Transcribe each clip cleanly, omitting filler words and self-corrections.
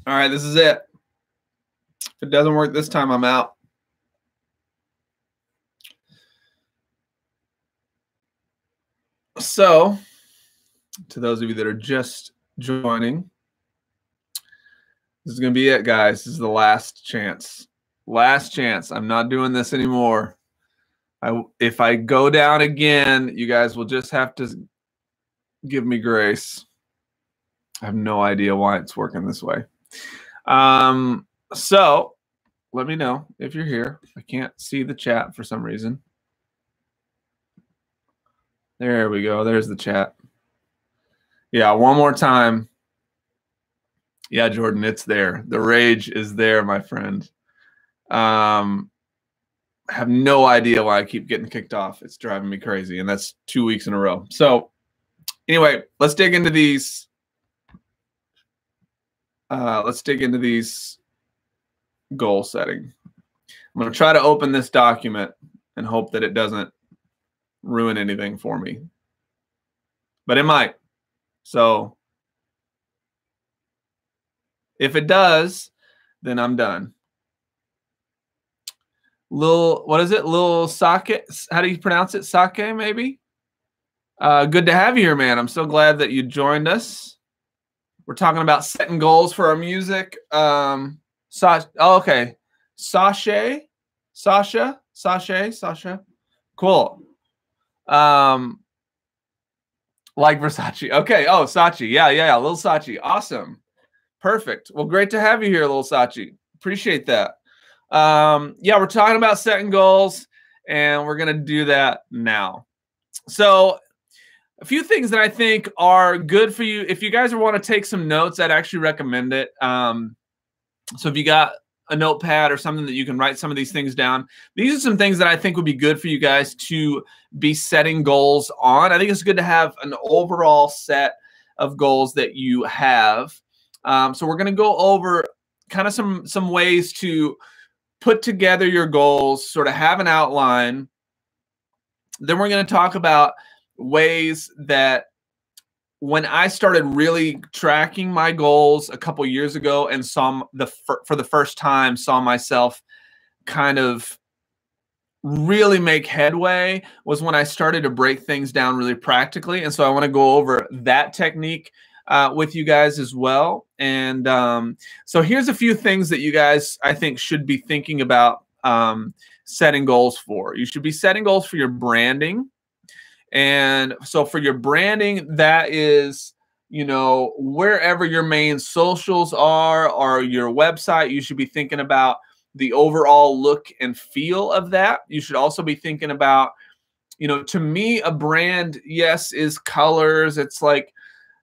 All right, this is it. If it doesn't work this time, I'm out. So, to those of you that are just joining, this is going to be it, guys. This is the last chance. Last chance. I'm not doing this anymore. If I go down again, you guys will just have to give me grace. I have no idea why it's working this way. So let me know if you're here. I can't see the chat for some reason. There we go. There's the chat. Yeah, one more time. Yeah, Jordan, it's there. The rage is there, my friend. I have no idea why I keep getting kicked off. It's driving me crazy, and that's 2 weeks in a row. So anyway, let's dig into these. Let's dig into these goal setting. I'm going to try to open this document and hope that it doesn't ruin anything for me. But it might. So if it does, then I'm done. What is it? Lil Sake? How do you pronounce it? Sake, maybe? Good to have you here, man. I'm so glad that you joined us. We're talking about setting goals for our music. Okay. Sasha. Cool. Like Versace. Okay. Oh, Sachi. Yeah. Lil Sachi. Awesome. Perfect. Well, great to have you here, Lil Sachi. Appreciate that. Yeah, we're talking about setting goals, and we're going to do that now. So a few things that I think are good for you. If you guys want to take some notes, I'd actually recommend it. So if you got a notepad or something that you can write some of these things down, these are some things that I think would be good for you guys to be setting goals on. I think it's good to have an overall set of goals that you have. So we're going to go over kind of some ways to put together your goals, sort of have an outline. Then we're going to talk about ways that when I started really tracking my goals a couple years ago and for the first time saw myself kind of really make headway was when I started to break things down really practically. And so I want to go over that technique with you guys as well. And so here's a few things that you guys, I think, should be thinking about setting goals for. You should be setting goals for your branding. And so for your branding, that is, wherever your main socials are or your website, you should be thinking about the overall look and feel of that. You should also be thinking about, to me, a brand, yes, is colors. It's like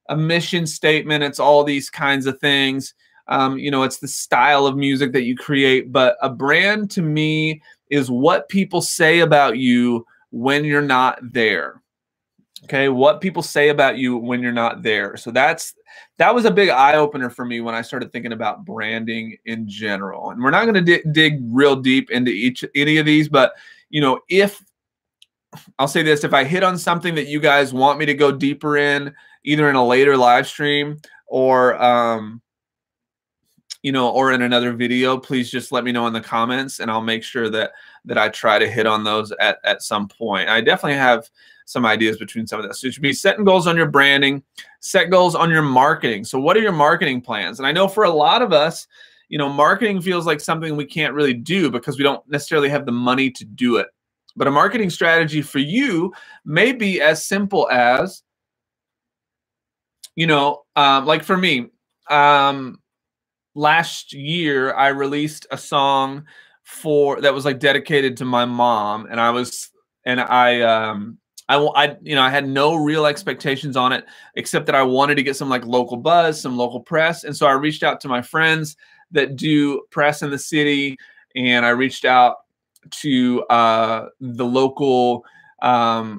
a mission statement. It's all these kinds of things. It's the style of music that you create. But a brand to me is what people say about you when you're not there. Okay, what people say about you when you're not there. So that was a big eye opener for me when I started thinking about branding in general. And we're not going to dig real deep into any of these, but if I'll say this, if I hit on something that you guys want me to go deeper in, either in a later live stream or or in another video, please just let me know in the comments, and I'll make sure that I try to hit on those at some point. I definitely have some ideas between some of this. So you should be setting goals on your branding, set goals on your marketing. So what are your marketing plans? And I know for a lot of us, marketing feels like something we can't really do because we don't necessarily have the money to do it. But a marketing strategy for you may be as simple as, like for me, last year I released a song that was like dedicated to my mom, and I had no real expectations on it except that I wanted to get some like local buzz, some local press. And so I reached out to my friends that do press in the city, and I reached out to the local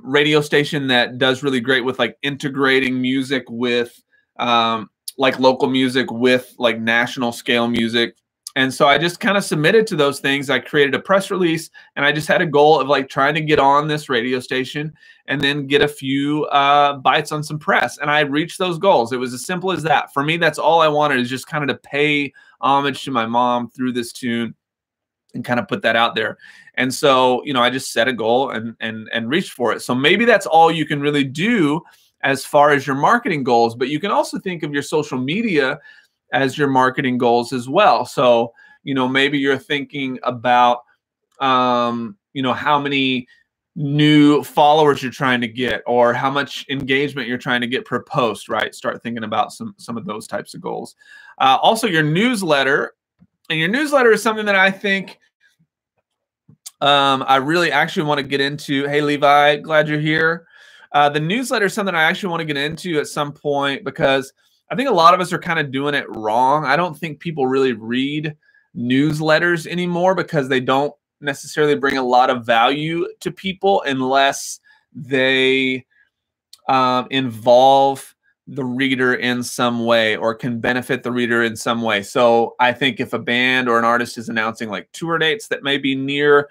radio station that does really great with like integrating music with like local music with like national scale music. And so I just kind of submitted to those things. I created a press release, and I just had a goal of like trying to get on this radio station and then get a few bites on some press. And I reached those goals. It was as simple as that. For me, that's all I wanted, is just kind of to pay homage to my mom through this tune and kind of put that out there. And so, you know, I just set a goal and reached for it. So maybe that's all you can really do as far as your marketing goals, but you can also think of your social media as your marketing goals as well. So, you know, maybe you're thinking about, you know, how many new followers you're trying to get, or how much engagement you're trying to get per post, right? Start thinking about some of those types of goals. Also, your newsletter. And your newsletter is something that I think I really actually want to get into. Hey, Levi, glad you're here. The newsletter is something I actually want to get into at some point, because I think a lot of us are kind of doing it wrong. I don't think people really read newsletters anymore because they don't necessarily bring a lot of value to people unless they involve the reader in some way or can benefit the reader in some way. So I think if a band or an artist is announcing like tour dates that may be near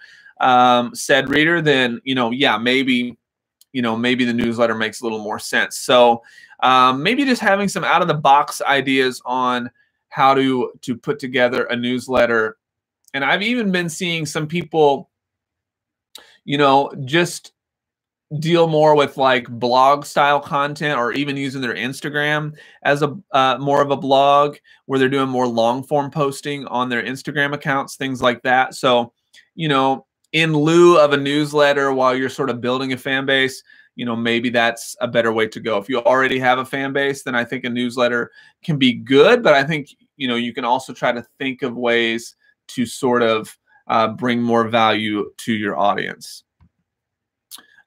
said reader, then, you know, yeah, maybe the newsletter makes a little more sense. So maybe just having some out of the box ideas on how to put together a newsletter. And I've even been seeing some people, you know, just deal more with like blog style content, or even using their Instagram as a more of a blog, where they're doing more long form posting on their Instagram accounts, things like that. So, you know, in lieu of a newsletter while you're sort of building a fan base, you know, maybe that's a better way to go. If you already have a fan base, then I think a newsletter can be good, but I think, you know, you can also try to think of ways to sort of bring more value to your audience.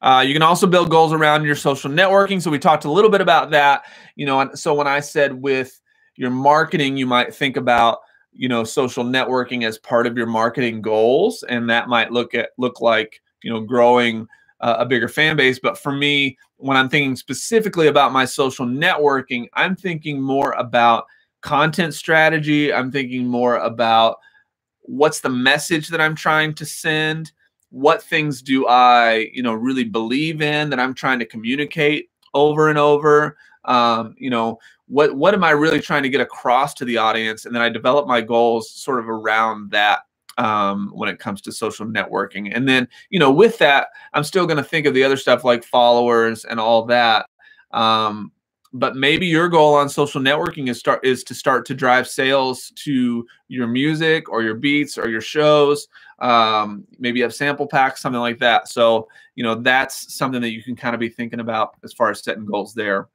You can also build goals around your social networking. So we talked a little bit about that, you know, and so when I said with your marketing, you might think about, you know, social networking as part of your marketing goals. And that might look like, you know, growing a bigger fan base. But for me, when I'm thinking specifically about my social networking, I'm thinking more about content strategy. I'm thinking more about what's the message that I'm trying to send. What things do I, you know, really believe in that I'm trying to communicate over and over? You know, what am I really trying to get across to the audience? And then I develop my goals sort of around that when it comes to social networking. And then, you know, with that, I'm still going to think of the other stuff like followers and all that. But maybe your goal on social networking is to start to drive sales to your music or your beats or your shows. Maybe you have sample packs, something like that. So, you know, that's something that you can kind of be thinking about as far as setting goals there.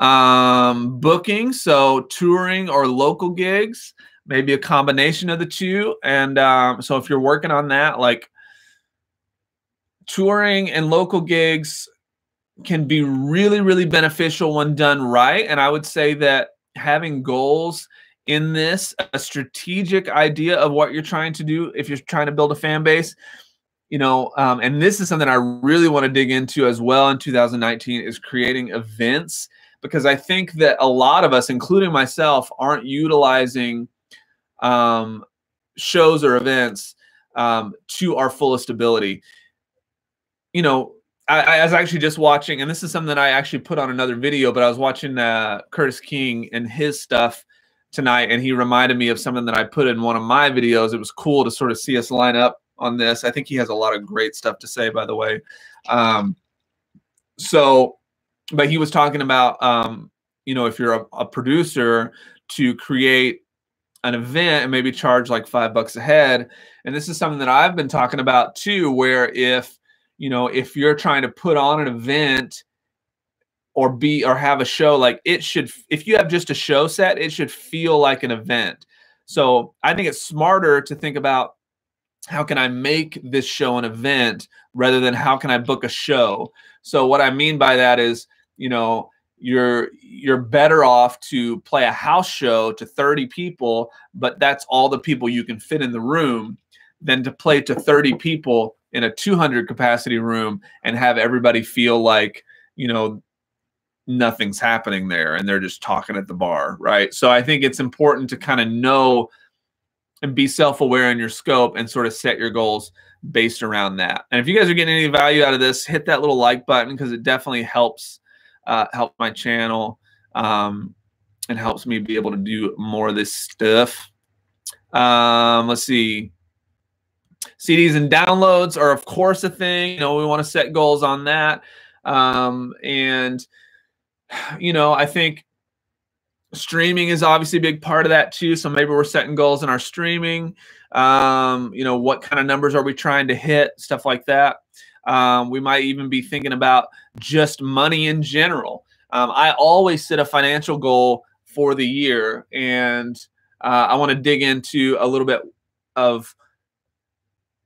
Booking, so touring or local gigs, maybe a combination of the two. And so if you're working on that, like touring and local gigs can be really, really beneficial when done right. And I would say that having goals in this, a strategic idea of what you're trying to do, if you're trying to build a fan base, you know, and this is something I really want to dig into as well in 2019, is creating events, because I think that a lot of us, including myself, aren't utilizing shows or events to our fullest ability. You know, I was actually just watching, and this is something that I actually put on another video, but I was watching Curtis King and his stuff tonight, and he reminded me of something that I put in one of my videos. It was cool to sort of see us line up on this. I think he has a lot of great stuff to say, by the way. But he was talking about, you know, if you're a producer, to create an event and maybe charge like $5 a head. And this is something that I've been talking about too, where if you're trying to put on an event or have a show, like if you have just a show set, it should feel like an event. So I think it's smarter to think about, how can I make this show an event rather than how can I book a show? So what I mean by that is, you know, you're better off to play a house show to 30 people, but that's all the people you can fit in the room, than to play to 30 people in a 200 capacity room and have everybody feel like, you know, nothing's happening there and they're just talking at the bar, right? So I think it's important to kind of know and be self-aware in your scope and sort of set your goals based around that. And if you guys are getting any value out of this, hit that little like button, because it definitely helps my channel and helps me be able to do more of this stuff. Let's see. CDs and downloads are, of course, a thing. You know, we want to set goals on that. And, you know, I think streaming is obviously a big part of that too. So maybe we're setting goals in our streaming. You know, what kind of numbers are we trying to hit? Stuff like that. We might even be thinking about just money in general. I always set a financial goal for the year, and I want to dig into a little bit of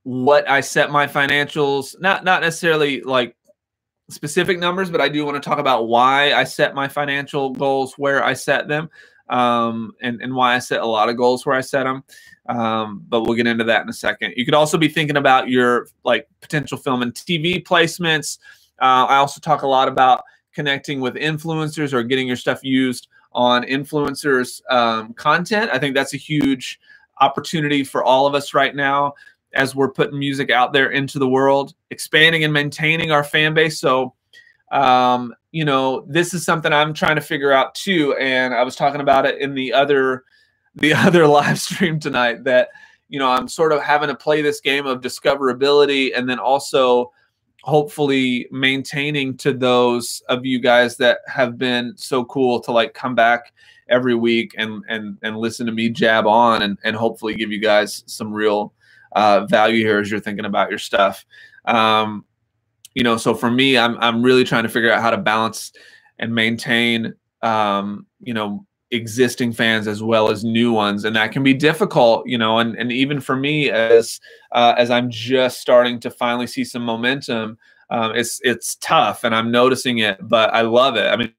what I set my financials, not necessarily like specific numbers, but I do want to talk about why I set my financial goals where I set them, and why I set a lot of goals where I set them. But we'll get into that in a second. You could also be thinking about your like potential film and TV placements. I also talk a lot about connecting with influencers or getting your stuff used on influencers' content. I think that's a huge opportunity for all of us right now as we're putting music out there into the world, expanding and maintaining our fan base. So, you know, this is something I'm trying to figure out too. And I was talking about it in the other live stream tonight, that, you know, I'm sort of having to play this game of discoverability and then also hopefully maintaining to those of you guys that have been so cool to like come back every week and listen to me jab on and hopefully give you guys some real value here as you're thinking about your stuff. You know, so for me, I'm really trying to figure out how to balance and maintain, you know, existing fans as well as new ones, and that can be difficult, you know, and even for me as I'm just starting to finally see some momentum, it's tough, and I'm noticing it, but I love it. I mean,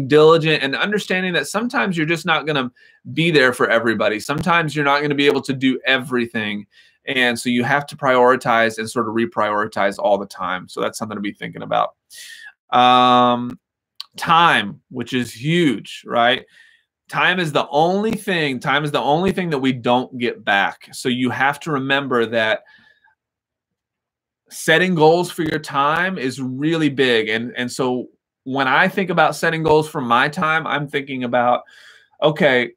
diligent and understanding that sometimes you're just not going to be there for everybody. Sometimes you're not going to be able to do everything. And so you have to prioritize and sort of reprioritize all the time. So that's something to be thinking about. Time, which is huge, right? Time is the only thing that we don't get back. So you have to remember that setting goals for your time is really big. And so when I think about setting goals for my time, I'm thinking about, okay,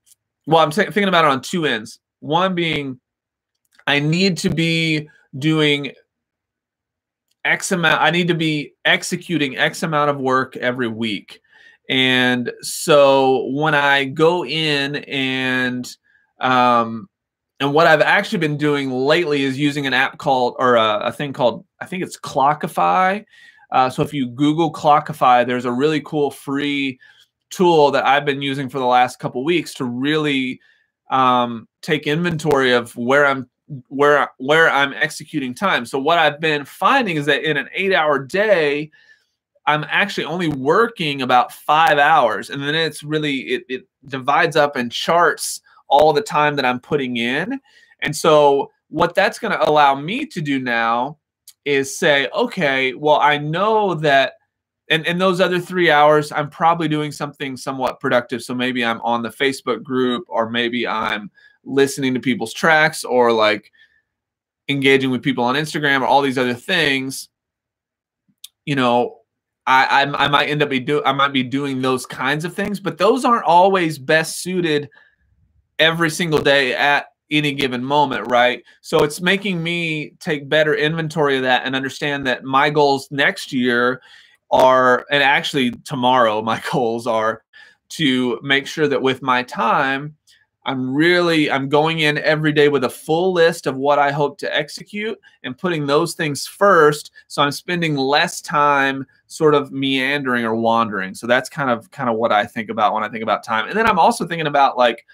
well, I'm thinking about it on two ends. One being, I need to be doing X amount, I need to be executing X amount of work every week. And so when I go in and what I've actually been doing lately is using an app called, or a thing called, I think it's Clockify. So if you Google Clockify, there's a really cool free tool that I've been using for the last couple of weeks to really take inventory of where I'm executing time. So what I've been finding is that in an 8-hour day, I'm actually only working about 5 hours, and then it's really it divides up and charts all the time that I'm putting in. And so what that's going to allow me to do now is say, okay, well, I know that in those other 3 hours, I'm probably doing something somewhat productive. So maybe I'm on the Facebook group, or maybe I'm listening to people's tracks, or like engaging with people on Instagram, or all these other things. You know, I might end up I might be doing those kinds of things, but those aren't always best suited every single day at any given moment, right? So it's making me take better inventory of that and understand that my goals next year are, and actually tomorrow, my goals are to make sure that with my time, I'm going in every day with a full list of what I hope to execute and putting those things first. So I'm spending less time sort of meandering or wandering. So that's kind of what I think about when I think about time. And then I'm also thinking about, like,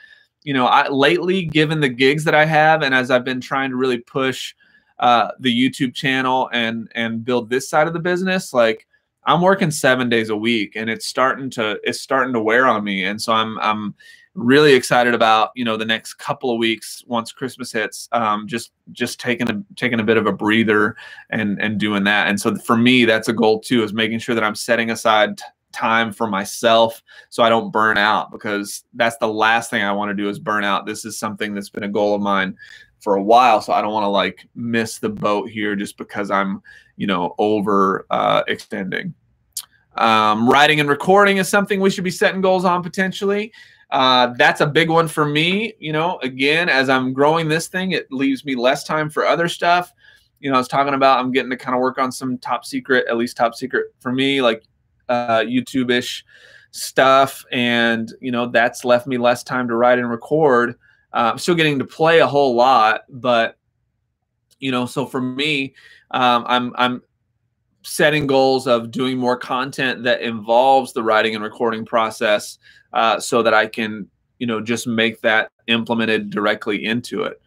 you know, lately, given the gigs that I have, and as I've been trying to really push the YouTube channel and build this side of the business, like, I'm working 7 days a week, and it's starting to wear on me. And so I'm really excited about, you know, the next couple of weeks once Christmas hits, just taking a bit of a breather and doing that. And so for me, that's a goal too, is making sure that I'm setting aside time for myself so I don't burn out, because that's the last thing I want to do is burn out. This is something that's been a goal of mine for a while, so I don't want to like miss the boat here just because I'm, you know, over extending. Writing and recording is something we should be setting goals on potentially. That's a big one for me. You know, again, as I'm growing this thing, it leaves me less time for other stuff. You know, I was talking about I'm getting to kind of work on some top secret, at least top secret for me, like YouTube-ish stuff. And, you know, that's left me less time to write and record. I'm still getting to play a whole lot, but, you know, so for me, I'm setting goals of doing more content that involves the writing and recording process, so that I can, you know, just make that implemented directly into it.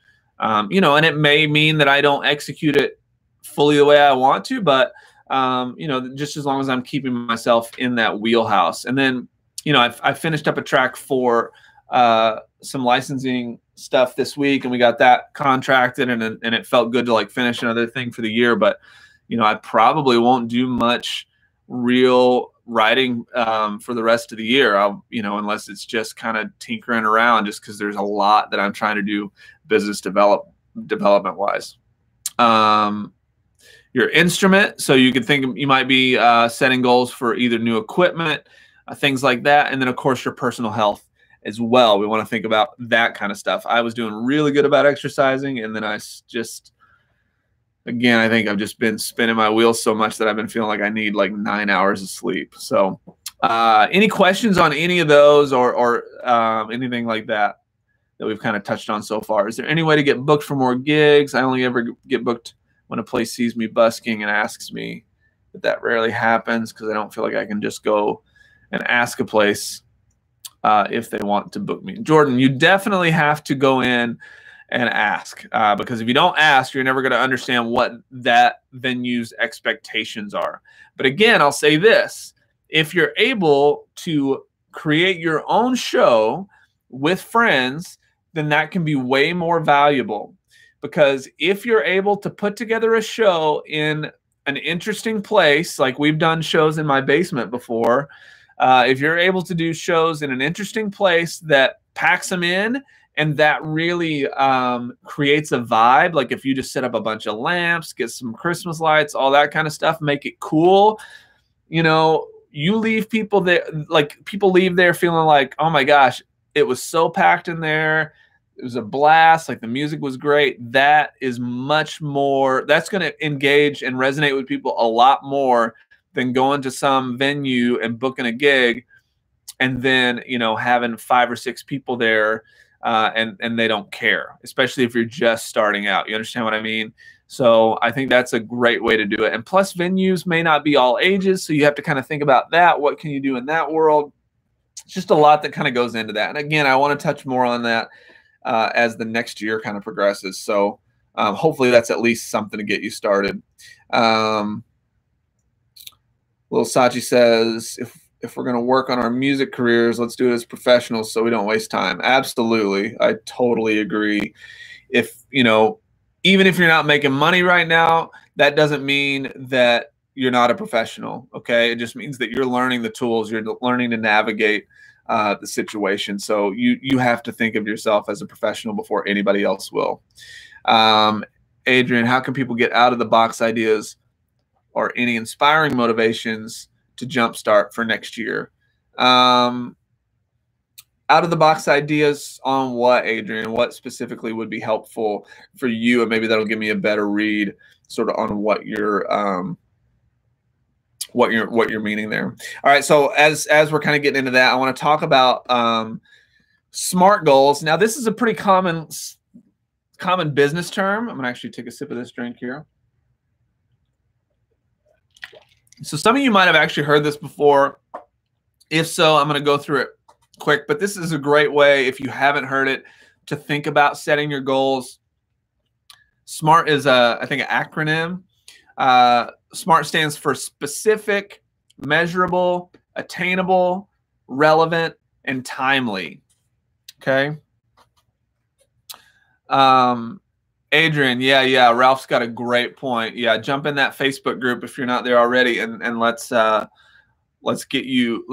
You know, and it may mean that I don't execute it fully the way I want to, but, you know, just as long as I'm keeping myself in that wheelhouse. And then, you know, I finished up a track for some licensing stuff this week, and we got that contracted, and it felt good to like finish another thing for the year. But, you know, I probably won't do much real writing for the rest of the year. You know, unless it's just kind of tinkering around, just because there's a lot that I'm trying to do business development wise. Your instrument, so you could think you might be setting goals for either new equipment, things like that, and then of course your personal health as well. We want to think about that kind of stuff. I was doing really good about exercising, and then I just, again, I think I've just been spinning my wheels so much that I've been feeling like I need like 9 hours of sleep. So any questions on any of those or anything like that we've kind of touched on so far? Is there any way to get booked for more gigs? I only ever get booked when a place sees me busking and asks me, but that rarely happens because I don't feel like I can just go and ask a place if they want to book me. Jordan, you definitely have to go in and ask, because if you don't ask, you're never going to understand what that venue's expectations are. But again, I'll say this: if you're able to create your own show with friends, then that can be way more valuable. Because if you're able to put together a show in an interesting place, like we've done shows in my basement before, if you're able to do shows in an interesting place that packs them in, and that really creates a vibe, like if you just set up a bunch of lamps, get some Christmas lights, all that kind of stuff, make it cool, you know, you leave people there, like people leave there feeling like, oh my gosh, it was so packed in there. It was a blast. Like the music was great. That is much more, that's going to engage and resonate with people a lot more than going to some venue and booking a gig and then, you know, having 5 or 6 people there and they don't care, especially if you're just starting out. You understand what I mean? So I think that's a great way to do it. And plus venues may not be all ages, so you have to kind of think about that. What can you do in that world? It's just a lot that kind of goes into that. And again, I want to touch more on that as the next year kind of progresses. So hopefully that's at least something to get you started. Lil Sachi says, if we're going to work on our music careers, let's do it as professionals so we don't waste time. Absolutely. I totally agree. If, you know, even if you're not making money right now, that doesn't mean that you're not a professional. Okay. It just means that you're learning the tools, you're learning to navigate the situation. So you have to think of yourself as a professional before anybody else will. Adrian, how can people get out of the box ideas or any inspiring motivations to jumpstart for next year? Out of the box ideas on what, Adrian? What specifically would be helpful for you? And maybe that'll give me a better read sort of on what you're meaning there. All right. So as we're kind of getting into that, I want to talk about SMART goals. Now, this is a pretty common business term. I'm going to actually take a sip of this drink here. So some of you might have actually heard this before. If so, I'm going to go through it quick, but this is a great way, if you haven't heard it, to think about setting your goals. SMART is I think an acronym. SMART stands for specific, measurable, attainable, relevant, and timely. Okay. Adrian, yeah, Ralph's got a great point. Yeah, jump in that Facebook group if you're not there already, and let's get you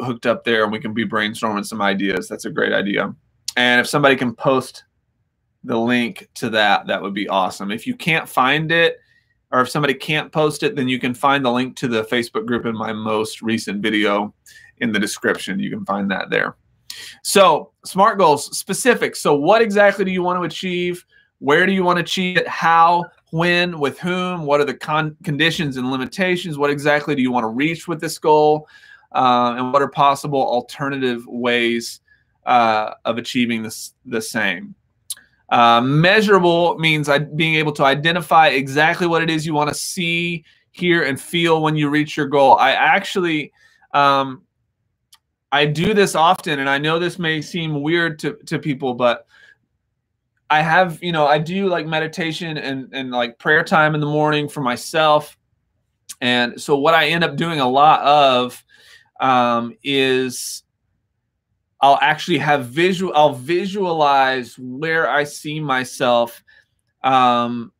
hooked up there, and we can be brainstorming some ideas. That's a great idea. And if somebody can post the link to that, that would be awesome. If you can't find it, or if somebody can't post it, then you can find the link to the Facebook group in my most recent video in the description. You can find that there. So SMART goals, specific. So what exactly do you want to achieve? Where do you want to achieve it? How, when, with whom? What are the conditions and limitations? What exactly do you want to reach with this goal? And what are possible alternative ways of achieving the same? Measurable means being able to identify exactly what it is you want to see, hear, and feel when you reach your goal. I actually, I do this often, and I know this may seem weird to people, but I have, I do like meditation and like prayer time in the morning for myself. And so what I end up doing a lot of is I'll actually have I'll visualize where I see myself when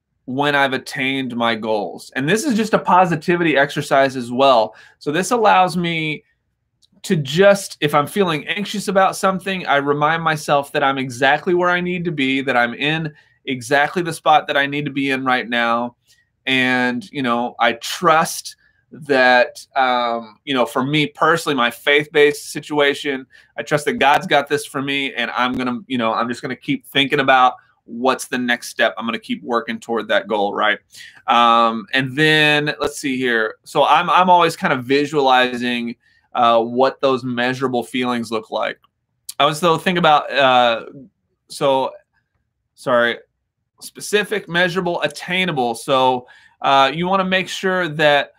I've attained my goals. And this is just a positivity exercise as well. So this allows me to just, if I'm feeling anxious about something, I remind myself that I'm exactly where I need to be, that I'm in exactly the spot that I need to be in right now. And, I trust that, for me personally, my faith-based situation, I trust that God's got this for me, and I'm just going to keep thinking about what's the next step. I'm going to keep working toward that goal, right? And then let's see here. So I'm always kind of visualizing what those measurable feelings look like. I was though think about specific, measurable, attainable. So you want to make sure that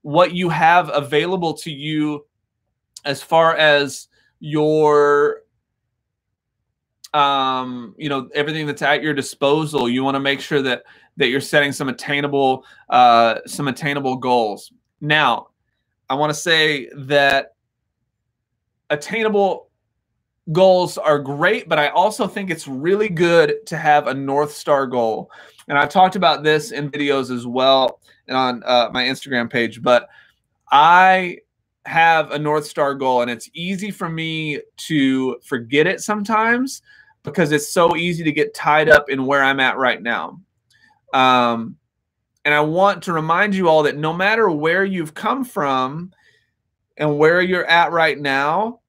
what you have available to you as far as your everything that's at your disposal, you want to make sure that you're setting some attainable goals. Now, I want to say that attainable goals are great, but I also think it's really good to have a North Star goal. And I've talked about this in videos as well and on my Instagram page, but I have a North Star goal, and it's easy for me to forget it sometimes because it's so easy to get tied up in where I'm at right now. And I want to remind you all that no matter where you've come from and where you're at right now,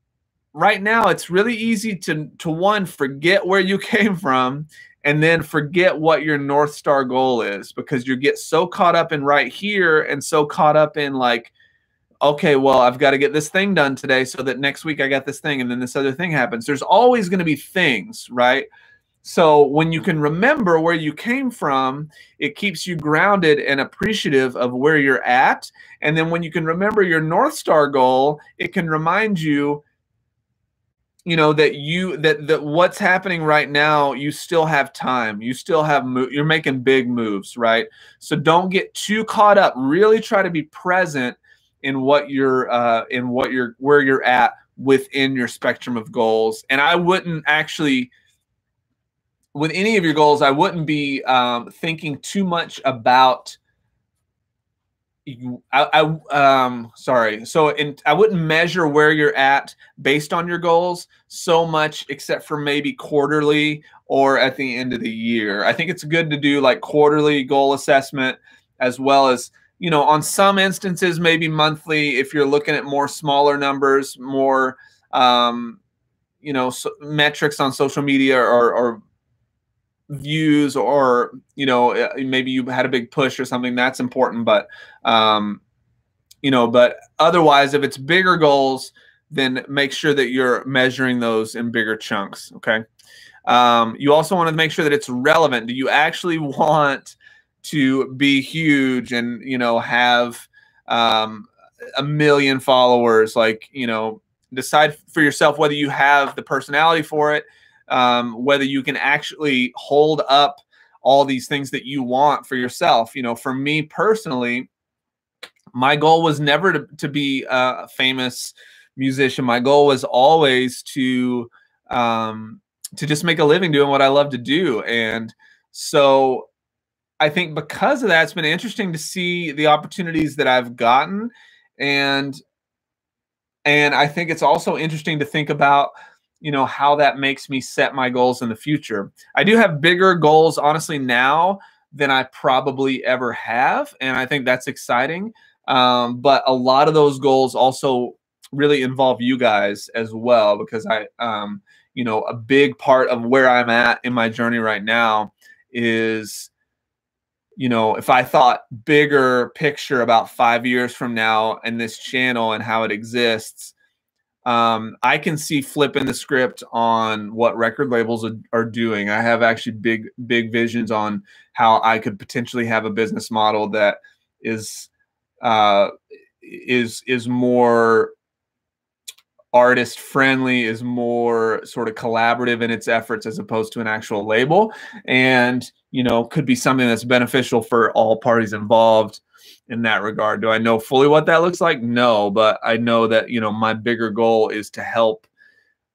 it's really easy to one, forget where you came from, and then forget what your North Star goal is, because you get so caught up in right here and so caught up in like, okay, well, I've got to get this thing done today so that next week I got this thing and then this other thing happens. There's always going to be things, right? So when you can remember where you came from, it keeps you grounded and appreciative of where you're at. And then when you can remember your North Star goal, it can remind you, that what's happening right now, you still have time. You still have you're making big moves, right? So don't get too caught up. Really try to be present in what you're where you're at within your spectrum of goals. And I wouldn't actually, with any of your goals, I wouldn't be thinking too much about sorry. So I wouldn't measure where you're at based on your goals so much, except for maybe quarterly or at the end of the year. I think it's good to do like quarterly goal assessment, as well as, on some instances, maybe monthly, if you're looking at more smaller numbers, more, metrics on social media or views, or maybe you had a big push or something, that's important. But but otherwise, if it's bigger goals, then make sure that you're measuring those in bigger chunks. Okay. You also want to make sure that it's relevant. Do you actually want to be huge and have 1 million followers? Like, decide for yourself whether you have the personality for it, whether you can actually hold up all these things that you want for yourself. For me personally, my goal was never to be a famous musician. My goal was always to to just make a living doing what I love to do. And so I think because of that, it's been interesting to see the opportunities that I've gotten. And I think it's also interesting to think about, how that makes me set my goals in the future. I do have bigger goals, honestly, now than I probably ever have. And I think that's exciting. But a lot of those goals also really involve you guys as well, because a big part of where I'm at in my journey right now is, if I thought bigger picture about 5 years from now and this channel and how it exists, I can see flipping the script on what record labels are doing. I have actually big visions on how I could potentially have a business model that is more artist friendly, is more sort of collaborative in its efforts as opposed to an actual label, and could be something that's beneficial for all parties involved in that regard. Do I know fully what that looks like? No, but I know that my bigger goal is to help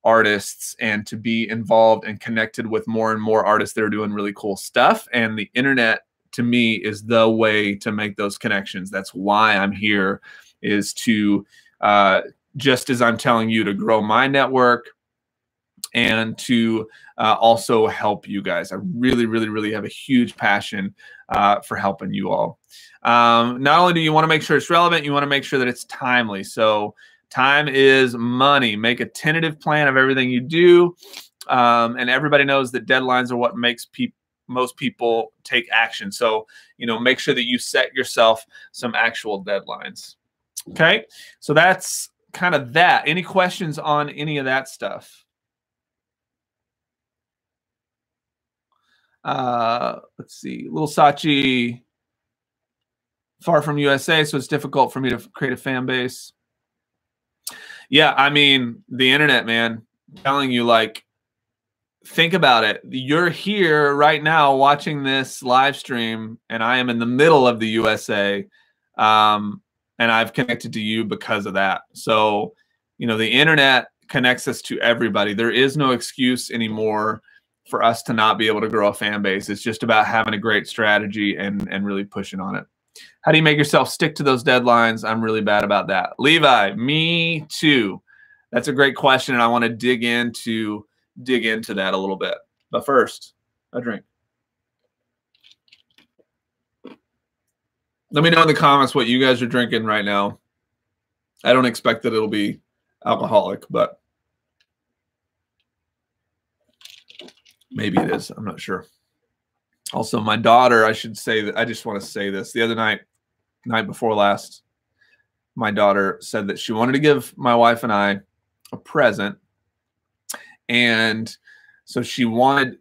artists and to be involved and connected with more and more artists that are doing really cool stuff. And the internet, to me, is the way to make those connections. That's why I'm here, is to just as I'm telling you to grow my network and to also help you guys. I really, really, really have a huge passion for helping you all. Not only do you want to make sure it's relevant, you want to make sure that it's timely. So time is money. Make a tentative plan of everything you do. And everybody knows that deadlines are what makes most people take action. So, make sure that you set yourself some actual deadlines. Okay. So that's kind of that. Any questions on any of that stuff? Let's see. Little Sachi, far from USA, so it's difficult for me to create a fan base. Yeah, I mean, the internet, man. I'm telling you, think about it. You're here right now watching this live stream, and I am in the middle of the USA. And I've connected to you because of that. So, the internet connects us to everybody. There is no excuse anymore for us to not be able to grow a fan base. It's just about having a great strategy and really pushing on it. How do you make yourself stick to those deadlines? I'm really bad about that. Levi, me too. That's a great question, and I want to dig into that a little bit. But first, a drink. Let me know in the comments what you guys are drinking right now. I don't expect that it'll be alcoholic, but maybe it is. I'm not sure. Also, my daughter, I should say that I just want to say this. The other night before last, my daughter said that she wanted to give my wife and I a present. And so she wanted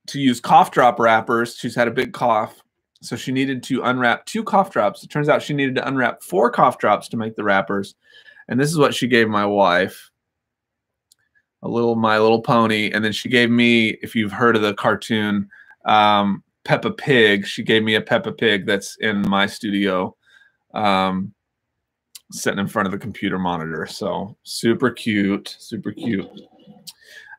to use cough drop wrappers. She's had a big cough. So she needed to unwrap 2 cough drops. It turns out she needed to unwrap 4 cough drops to make the wrappers. And this is what she gave my wife. My Little Pony. And then she gave me, if you've heard of the cartoon, Peppa Pig. She gave me a Peppa Pig that's in my studio, sitting in front of the computer monitor. So super cute, super cute.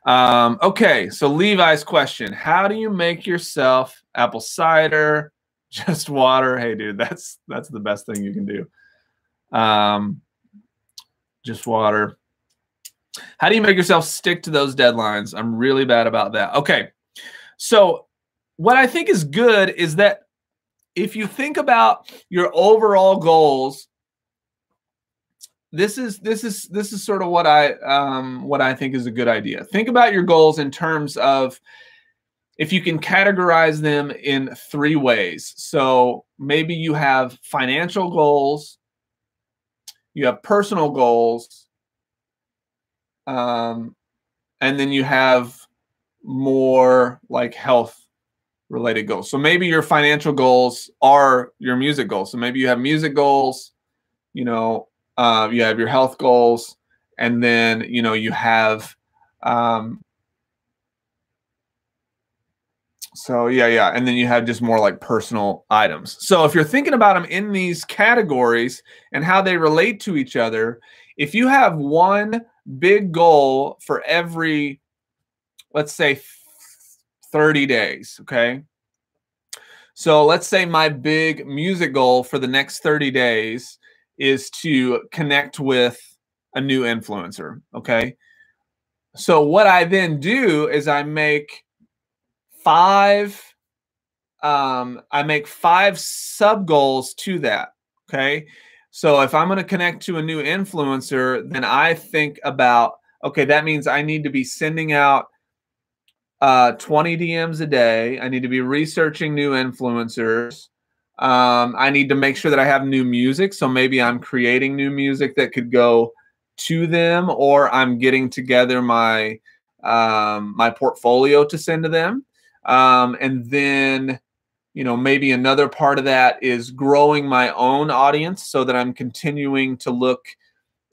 Okay, so Levi's question. How do you make yourself apple cider? Just water? Hey, dude, that's the best thing you can do. Just water. How do you make yourself stick to those deadlines? I'm really bad about that. Okay, so what I think is good is that if you think about your overall goals, this is sort of what I think is a good idea. Think about your goals in terms of, if you can categorize them in 3 ways. So maybe you have financial goals, you have personal goals, and then you have more like health related goals. So maybe your financial goals are your music goals. So maybe you have music goals, you have your health goals, and then, you have, so yeah. And then you have just more like personal items. So if you're thinking about them in these categories and how they relate to each other, if you have one big goal for every let's say 30 days. Okay. So let's say my big music goal for the next 30 days is to connect with a new influencer. Okay. So what I then do is I make five sub goals to that. Okay. So if I'm going to connect to a new influencer, then I think about, okay, that means I need to be sending out 20 DMs a day. I need to be researching new influencers. I need to make sure that I have new music. So maybe I'm creating new music that could go to them, or I'm getting together my my portfolio to send to them. And then, you know, maybe another part of that is growing my own audience so that I'm continuing to look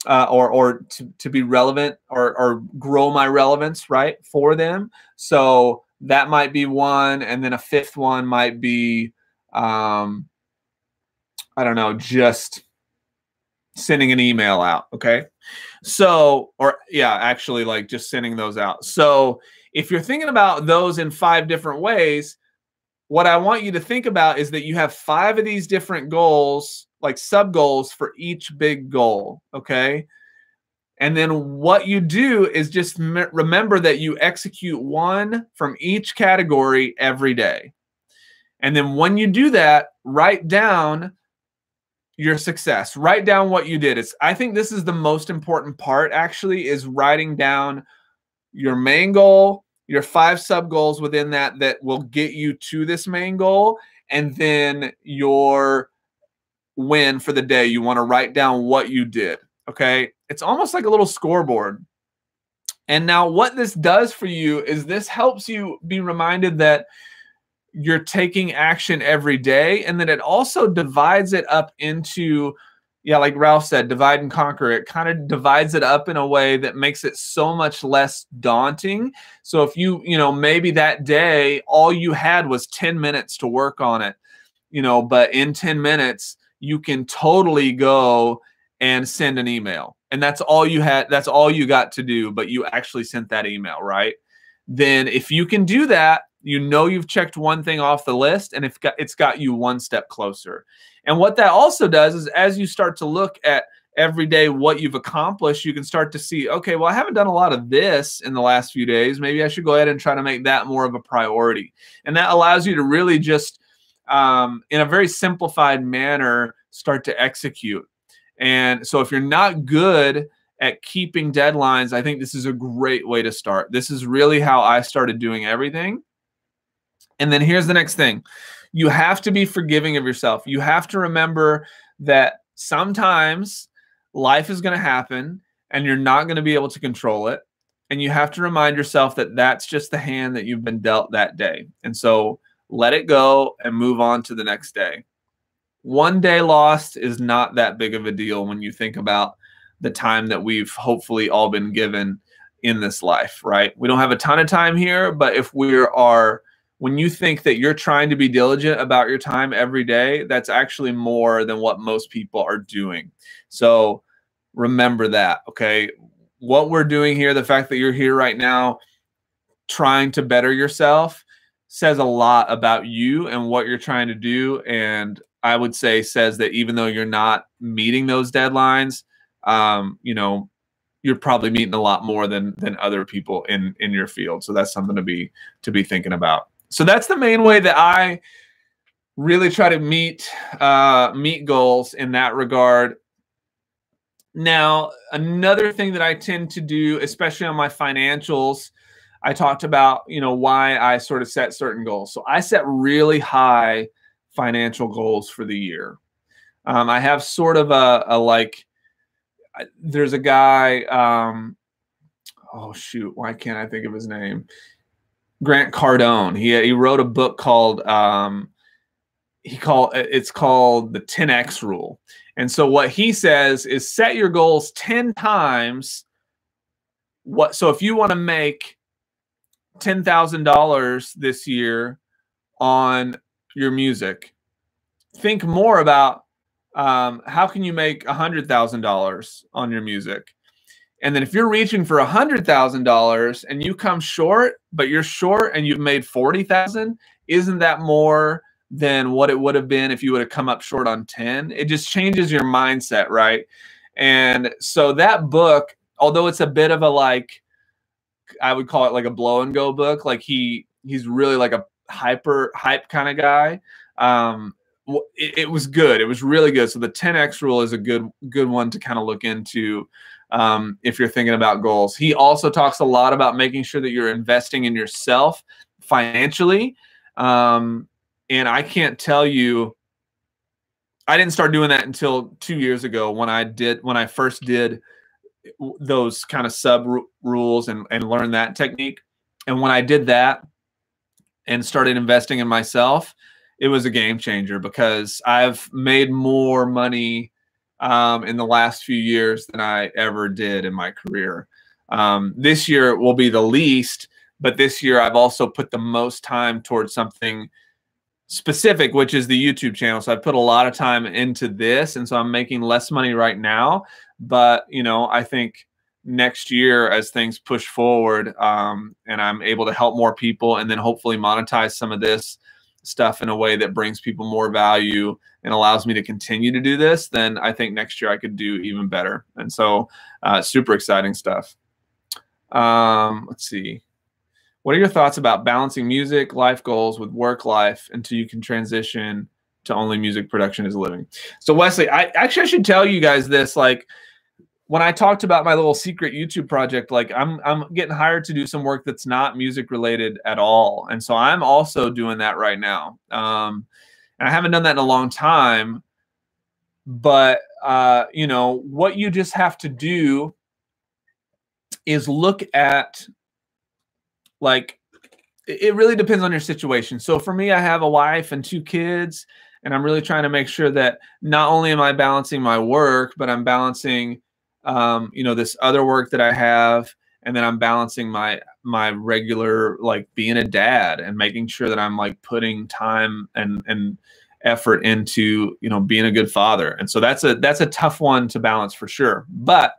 or to be relevant or grow my relevance, right, for them. So that might be one. And then a fifth one might be, I don't know, just sending an email out. Okay. So, or yeah, actually like just sending those out. So if you're thinking about those in 5 different ways, what I want you to think about is that you have 5 of these different goals, like sub goals for each big goal. Okay. And then what you do is just remember that you execute one from each category every day. And then when you do that, write down your success. Write down what you did. I think this is the most important part, actually, is writing down your main goal, your 5 sub goals within that that will get you to this main goal, and then your win for the day. You want to write down what you did. Okay. It's almost like a little scoreboard. And now what this does for you is this helps you be reminded that you're taking action every day, and that it also divides it up into, yeah, like Ralph said, divide and conquer. It kind of divides it up in a way that makes it so much less daunting. So if you know, maybe that day, all you had was 10 minutes to work on it, you know, but in 10 minutes, you can totally go and send an email. And that's all you had. That's all you got to do, but you actually sent that email, right? Then if you can do that, you know you've checked one thing off the list, and it's got you one step closer. And what that also does is, as you start to look at every day what you've accomplished, you can start to see, okay, well, I haven't done a lot of this in the last few days. Maybe I should go ahead and try to make that more of a priority. And that allows you to really just, in a very simplified manner, start to execute. And so if you're not good at keeping deadlines, I think this is a great way to start. This is really how I started doing everything. And then here's the next thing. You have to be forgiving of yourself. You have to remember that sometimes life is going to happen and you're not going to be able to control it. And you have to remind yourself that that's just the hand that you've been dealt that day. And so let it go and move on to the next day. One day lost is not that big of a deal when you think about the time that we've hopefully all been given in this life, right? We don't have a ton of time here, but if when you think that you're trying to be diligent about your time every day, that's actually more than what most people are doing. So remember that, okay? What we're doing here, the fact that you're here right now trying to better yourself, says a lot about you and what you're trying to do. And I would say says that even though you're not meeting those deadlines, you know, you're probably meeting a lot more than other people in your field. So that's something to be thinking about. So that's the main way that I really try to meet goals in that regard. Now, another thing that I tend to do, especially on my financials, I talked about, you know, why I sort of set certain goals. So I set really high financial goals for the year. I have sort of a like, there's a guy, oh shoot, why can't I think of his name? Grant Cardone. He wrote a book called it's called the 10X rule. And so what he says is set your goals 10 times what. So if you want to make $10,000 this year on your music, think more about how can you make $100,000 on your music. And then if you're reaching for $100,000 and you come short, but you're short and you've made 40,000, isn't that more than what it would have been if you would have come up short on 10? It just changes your mindset, right? And so that book, although it's a bit of a, like, I would call it like a blow and go book, like he's really like a hype kind of guy. It was good. It was really good. So the 10X rule is a good one to kind of look into if you're thinking about goals. He also talks a lot about making sure that you're investing in yourself financially. And I can't tell you, I didn't start doing that until 2 years ago when I first did those kind of sub rules and learned that technique. And when I did that and started investing in myself, it was a game changer, because I've made more money in the last few years than I ever did in my career. This year will be the least, but this year I've also put the most time towards something specific, which is the YouTube channel. So I put a lot of time into this, and so I'm making less money right now. But, you know, I think next year, as things push forward, and I'm able to help more people, and then hopefully monetize some of this stuff in a way that brings people more value and allows me to continue to do this, then I think next year I could do even better. And so super exciting stuff. Let's see. What are your thoughts about balancing music life goals with work life until you can transition to only music production as a living? So Wesley, I should tell you guys this. Like, when I talked about my little secret YouTube project, like I'm getting hired to do some work that's not music related at all. And so I'm also doing that right now. And I haven't done that in a long time, but you know, what you just have to do is look at, like, it really depends on your situation. So for me, I have a wife and 2 kids, and I'm really trying to make sure that not only am I balancing my work, but I'm balancing you know, this other work that I have, and then I'm balancing my regular, like, being a dad and making sure that I'm, like, putting time and effort into, you know, being a good father. And so that's a tough one to balance for sure. But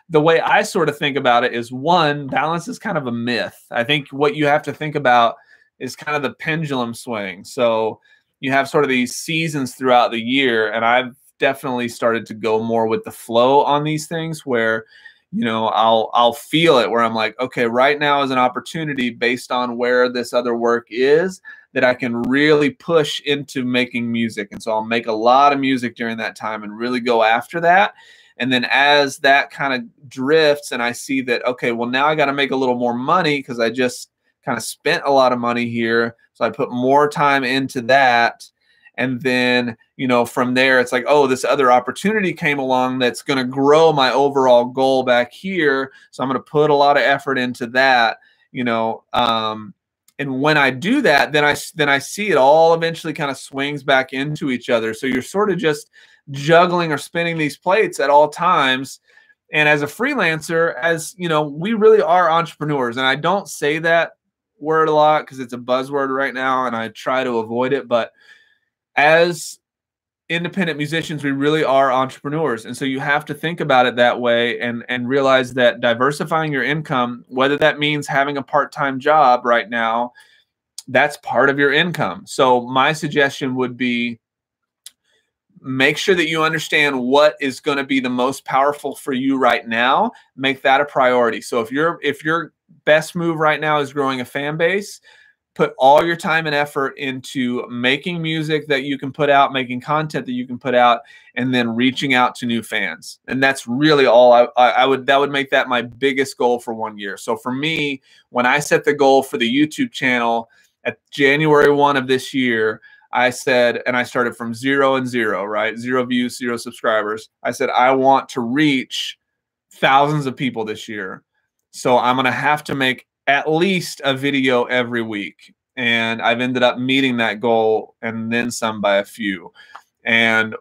the way I sort of think about it is, one, balance is kind of a myth. I think what you have to think about is kind of the pendulum swing. So you have sort of these seasons throughout the year, and I've definitely started to go more with the flow on these things, where, you know, I'll feel it, where I'm like, okay, right now is an opportunity based on where this other work is that I can really push into making music. And so I'll make a lot of music during that time and really go after that. And then as that kind of drifts and I see that, okay, well, now I got to make a little more money because I just kind of spent a lot of money here. So I put more time into that. And then, you know, from there, it's like, oh, this other opportunity came along that's going to grow my overall goal back here. So I'm going to put a lot of effort into that, you know. And when I do that, then I see it all eventually kind of swings back into each other. So you're sort of just juggling or spinning these plates at all times. And as a freelancer, as you know, we really are entrepreneurs. And I don't say that word a lot because it's a buzzword right now, and I try to avoid it. But as independent musicians, we really are entrepreneurs. And so you have to think about it that way, and realize that diversifying your income, whether that means having a part-time job right now, that's part of your income. So my suggestion would be, make sure that you understand what is going to be the most powerful for you right now. Make that a priority. So if your best move right now is growing a fan base, put all your time and effort into making music that you can put out, making content that you can put out, and then reaching out to new fans. And that's really all that would make that my biggest goal for 1 year. So for me, when I set the goal for the YouTube channel at January 1 of this year, I said, and I started from 0 and 0, right? 0 views, 0 subscribers. I said, I want to reach thousands of people this year. So I'm going to have to make at least a video every week. And I've ended up meeting that goal and then some by a few. And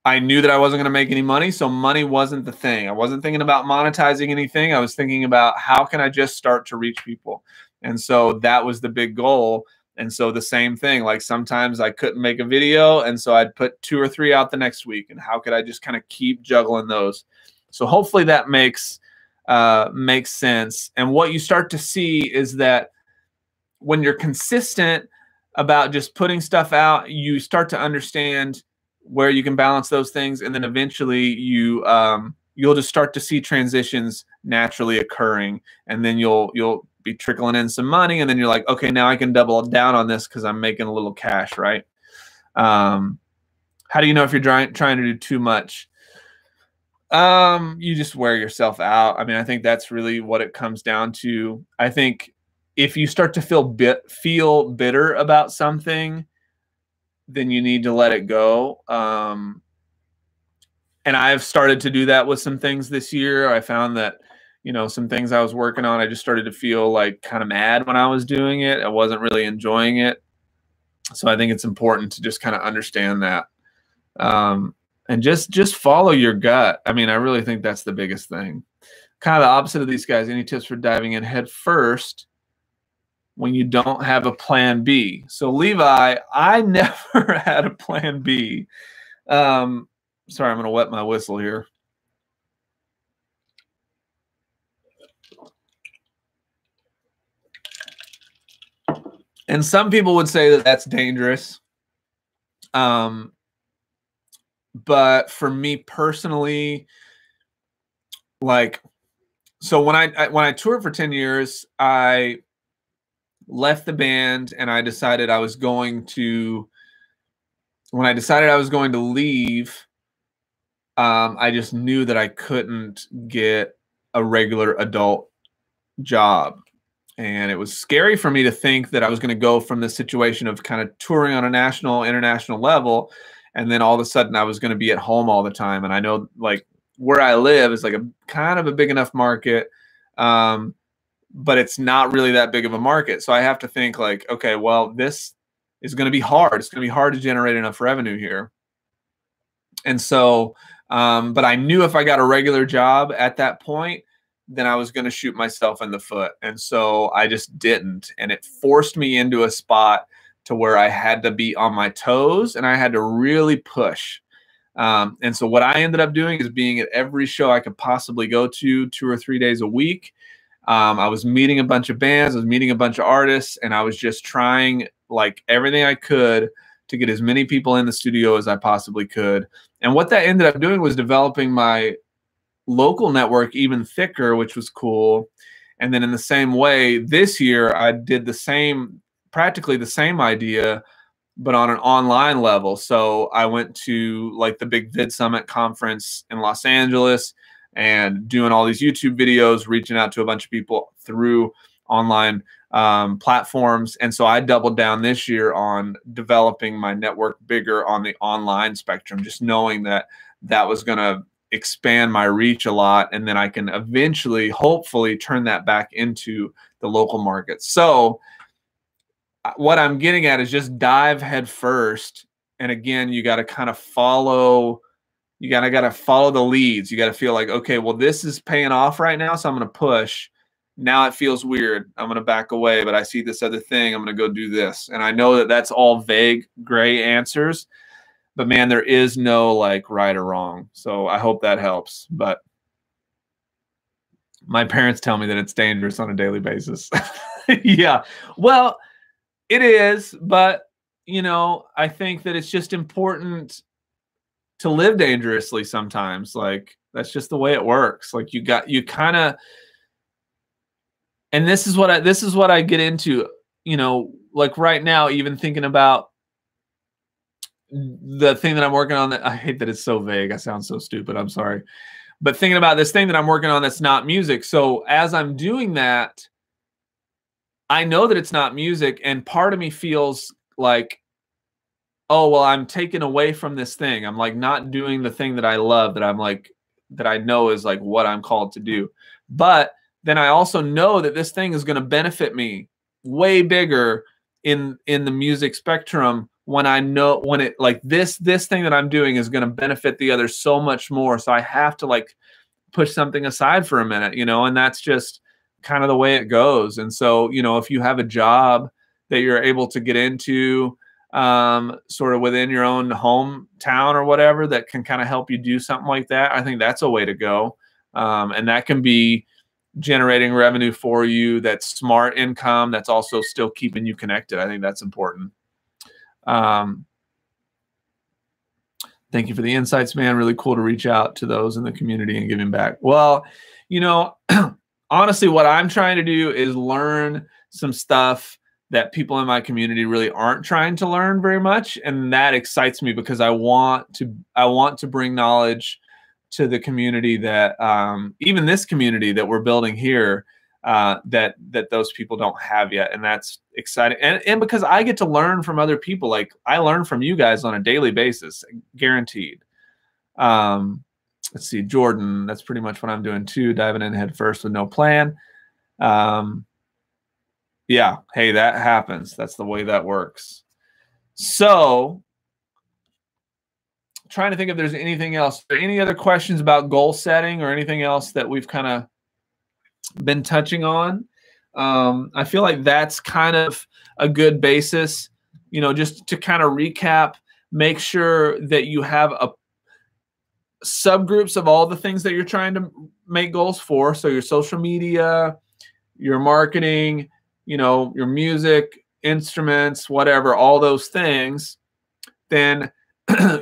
I knew that I wasn't going to make any money, so money wasn't the thing. I wasn't thinking about monetizing anything. I was thinking about, how can I just start to reach people? And so that was the big goal. And so the same thing, like sometimes I couldn't make a video, and so I'd put 2 or 3 out the next week. And how could I just kind of keep juggling those? So hopefully that makes makes sense. And what you start to see is that when you're consistent about just putting stuff out, you start to understand where you can balance those things, and then eventually you'll just start to see transitions naturally occurring, and then you'll be trickling in some money, and then you're like, okay, now I can double down on this because I'm making a little cash, right? How do you know if you're trying to do too much? You just wear yourself out. I mean, I think that's really what it comes down to. I think if you start to feel bitter about something, then you need to let it go. And I've started to do that with some things this year. I found that, some things I was working on, I just started to feel like kind of mad when I was doing it. I wasn't really enjoying it. So I think it's important to just kind of understand that. And just follow your gut. I mean, I really think that's the biggest thing. Kind of the opposite of these guys. Any tips for diving in head first when you don't have a plan B? So Levi, I never had a plan B. Sorry, I'm going to wet my whistle here. And some people would say that that's dangerous. But for me personally, so when I toured for 10 years, I left the band, and I decided I was going to leave, I just knew that I couldn't get a regular adult job. And it was scary for me to think that I was going to go from this situation of kind of touring on a national, international level, and then all of a sudden I was going to be at home all the time. And I know where I live is like a kind of a big enough market, but it's not really that big of a market. So I have to think okay, well, this is going to be hard. It's going to be hard to generate enough revenue here. And so, but I knew if I got a regular job at that point, then I was going to shoot myself in the foot. And so I just didn't. And it forced me into a spot to where I had to be on my toes, and I had to really push. And so what I ended up doing is being at every show I could possibly go to 2 or 3 days a week. I was meeting a bunch of bands, I was meeting a bunch of artists, and I was just trying everything I could to get as many people in the studio as I possibly could. And what that ended up doing was developing my local network even thicker, which was cool. And then in the same way, this year I did practically the same idea, but on an online level. So I went to the big Vid Summit conference in Los Angeles and doing all these YouTube videos, reaching out to a bunch of people through online platforms. And so I doubled down this year on developing my network bigger on the online spectrum, just knowing that that was going to expand my reach a lot. And then I can eventually, hopefully, turn that back into the local market. So what I'm getting at is just dive head first. And again, you got to kind of follow, you got to follow the leads. You got to feel like, okay, well, this is paying off right now, so I'm going to push. Now it feels weird. I'm going to back away, but I see this other thing. I'm going to go do this. And I know that that's all vague, gray answers, but man, there is no right or wrong. So I hope that helps. But my parents tell me that it's dangerous on a daily basis. Yeah. Well, it is, but I think that it's just important to live dangerously sometimes. That's just the way it works. You kind of, and this is what I get into, right now, even thinking about the thing that I'm working on, that I hate that it's so vague. I sound so stupid. I'm sorry. But thinking about this thing that I'm working on that's not music. So as I'm doing that, I know that it's not music, and part of me feels like, oh, well, I'm taken away from this thing. I'm not doing the thing that I love, that I know is what I'm called to do. But then I also know that this thing is going to benefit me way bigger in the music spectrum when this thing that I'm doing is going to benefit the others so much more. So I have to push something aside for a minute, and that's just kind of the way it goes. And so, if you have a job that you're able to get into sort of within your own hometown or whatever that can kind of help you do something like that, I think that's a way to go. And that can be, generating revenue for you, that's smart income, that's also still keeping you connected. I think that's important. Thank you for the insights, man. Really cool to reach out to those in the community and giving back. Well, you know, honestly, what I'm trying to do is learn some stuff that people in my community really aren't trying to learn very much, and that excites me because I want to bring knowledge to the community that even this community that we're building here, that those people don't have yet, and that's exciting. And because I get to learn from other people, like I learn from you guys on a daily basis, guaranteed. Let's see, Jordan, that's pretty much what I'm doing too, diving in head first with no plan. Yeah, hey, that happens. That's the way that works. So, trying to think if there's anything else. Are there any other questions about goal setting or anything else that we've kind of been touching on? I feel like that's kind of a good basis, you know, just to kind of recap, make sure that you have a subgroups of all the things that you're trying to make goals for. So your social media, your marketing, you know, your music, instruments, whatever, all those things. Then,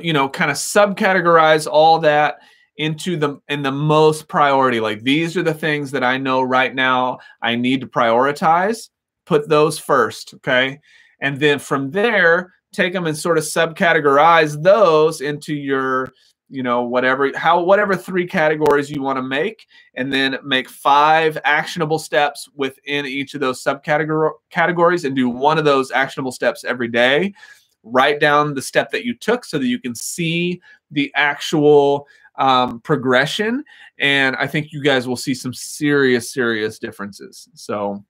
you know, kind of subcategorize all that into the most priority. Like, these are the things that I know right now I need to prioritize. Put those first, okay? And then from there, take them and sort of subcategorize those into your, you know, whatever 3 categories you want to make, and then make 5 actionable steps within each of those subcategories, and do one of those actionable steps every day. Write down the step that you took so that you can see the actual progression, and I think you guys will see some serious differences. So,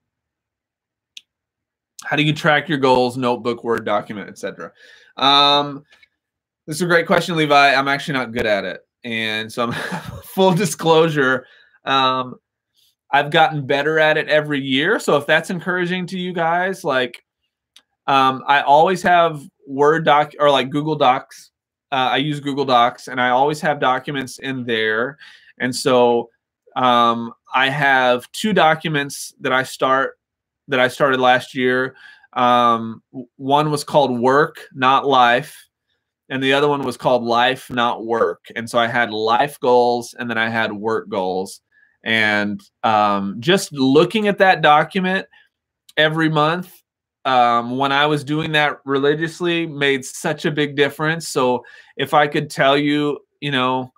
how do you track your goals? Notebook, Word document, etc. This is a great question, Levi. I'm actually not good at it. And so, full disclosure, I've gotten better at it every year. So if that's encouraging to you guys, like, I always have Word doc or like Google Docs. I use Google Docs, and I always have documents in there. And so I have 2 documents that I started last year. One was called Work, Not Life. And the other one was called Life, Not Work. And so I had life goals, and then I had work goals. And just looking at that document every month, when I was doing that religiously, made such a big difference. So if I could tell you, you know,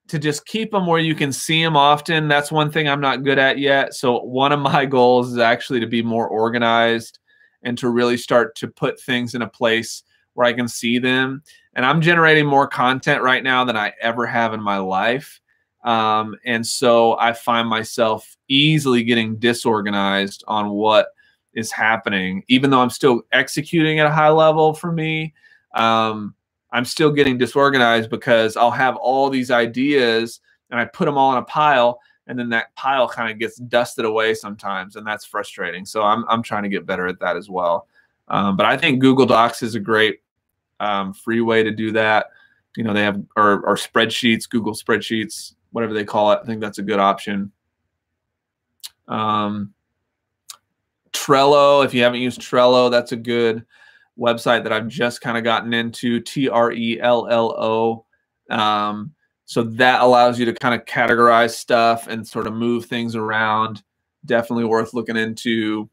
to just keep them where you can see them often, that's one thing I'm not good at yet. So one of my goals is actually to be more organized and to really start to put things in a place where I can see them. And I'm generating more content right now than I ever have in my life. And so I find myself easily getting disorganized on what is happening. Even though I'm still executing at a high level for me, I'm still getting disorganized because I'll have all these ideas and I put them all in a pile, and then that pile kind of gets dusted away sometimes, and that's frustrating. So I'm trying to get better at that as well. But I think Google Docs is a great free way to do that. You know, they have or spreadsheets, Google spreadsheets, whatever they call it. I think that's a good option. Trello, if you haven't used Trello, that's a good website that I've just kind of gotten into, Trello. So that allows you to kind of categorize stuff and sort of move things around. Definitely worth looking into.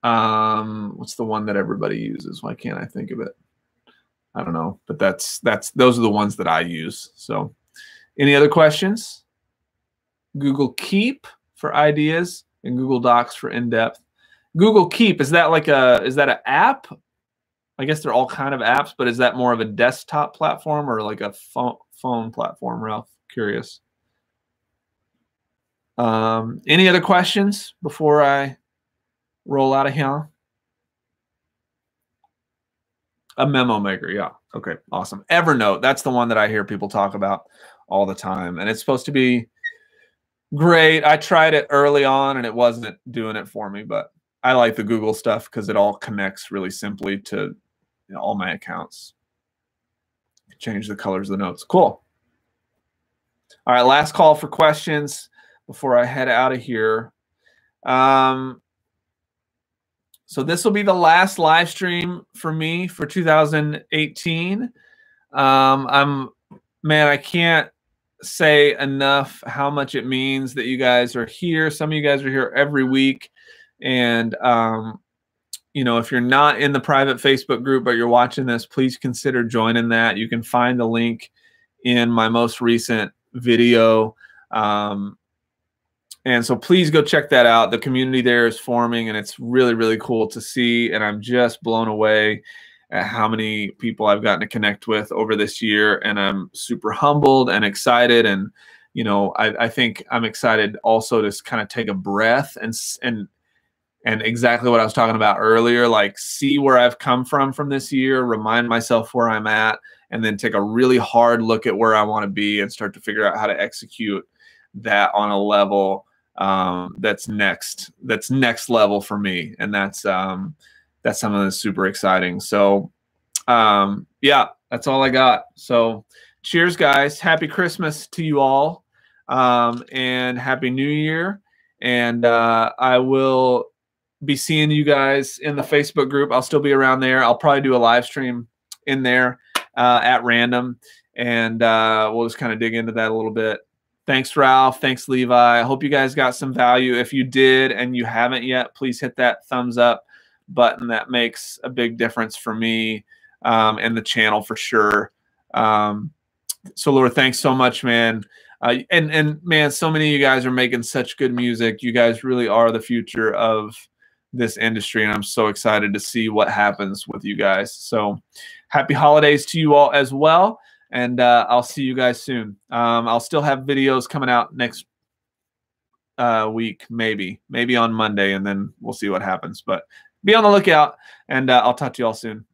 What's the one that everybody uses? Why can't I think of it? I don't know, but those are the ones that I use. So, any other questions? Google Keep for ideas and Google Docs for in-depth. Google Keep, is that an app? I guess they're all kind of apps, but is that more of a desktop platform or like a phone platform, Ralph? Curious. Any other questions before I roll out of here? A memo maker, yeah. Okay, awesome. Evernote, that's the one that I hear people talk about all the time, and it's supposed to be great. I tried it early on, and it wasn't doing it for me, but I like the Google stuff because it all connects really simply to all my accounts. Change the colors of the notes. Cool. All right, last call for questions. before I head out of here. So this will be the last live stream for me for 2018. Man, I can't say enough how much it means that you guys are here. Some of you guys are here every week. And, you know, if you're not in the private Facebook group, but you're watching this, please consider joining that. You can find the link in my most recent video. And so please go check that out. The community there is forming, and it's really, really cool to see. And I'm just blown away at how many people I've gotten to connect with over this year. And I'm super humbled and excited. And, you know, I think I'm excited also to kind of take a breath and exactly what I was talking about earlier, like see where I've come from this year, remind myself where I'm at, and then take a really hard look at where I want to be and start to figure out how to execute that on a level that's next level for me. And that's something that's super exciting. So yeah, that's all I got. So cheers, guys. Happy Christmas to you all. And Happy New Year. And I will be seeing you guys in the Facebook group. I'll still be around there. I'll probably do a live stream in there at random. And we'll just kind of dig into that a little bit. Thanks, Ralph. Thanks, Levi. I hope you guys got some value. If you did and you haven't yet, please hit that thumbs up button. That makes a big difference for me and the channel for sure. So, Laura, thanks so much, man. And man, so many of you guys are making such good music. You guys really are the future of this industry, and I'm so excited to see what happens with you guys. So happy holidays to you all as well. And I'll see you guys soon. I'll still have videos coming out next week, maybe on Monday, and then we'll see what happens. But be on the lookout, and I'll talk to you all soon.